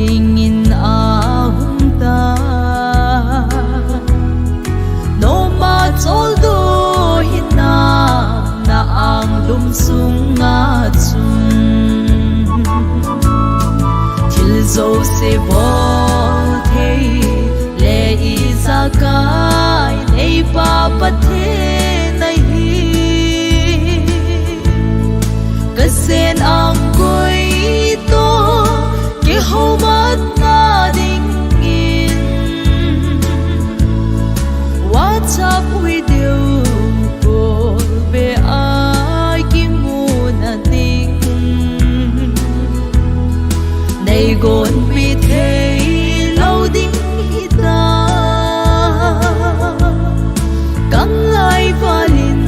tingin ahum ta no ma chol do hinam na ang lumsung nga chung thil zo se vol thei le isa kai nei pa pathe nahi kasen ang koi to ke homat na ding in what's up with you bol be ai ki muna ding nei gon mi thei lo ding hita kang lai valin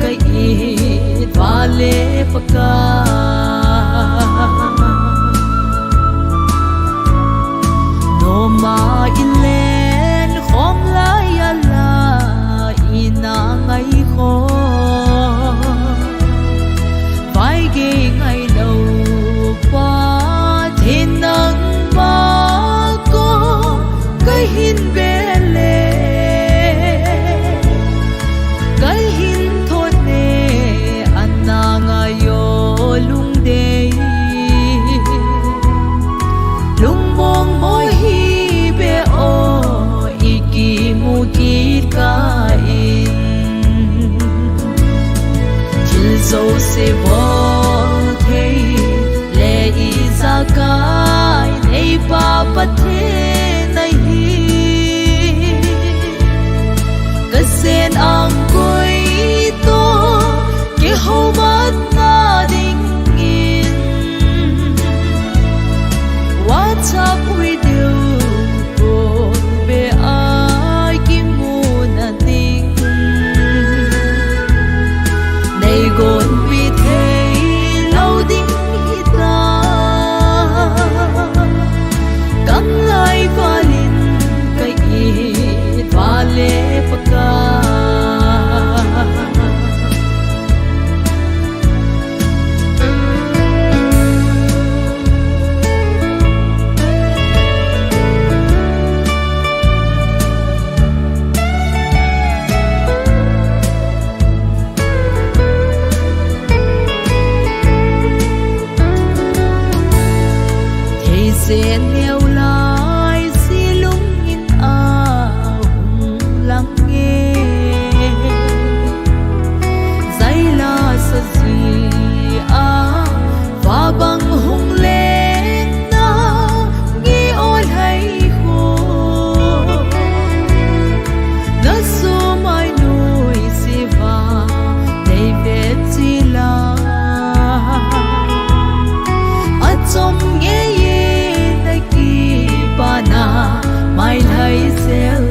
kai it vale paka no ma ilen khom lai ala ina ngai kho vai ge ngai lo pa thin nang ba ko kai hin be le kai hin thon ne anna nga yo lung de lung mong mo hi be o iki mu ki ka in til zo se bo thei le isa kai nei pa pathe nahi kasen ang koi to ke homat na ding in what's up with you bol be ai ki muna ding nei gon mi thei lo ding hita kang lai valin kai it vale paka sen neo lai si lung in ahum lang nghe zai la sa si a va bang hung lên na nghe ol hay kho na so mai nuôi si va nei ve chi la a chom nghe na mai lai sel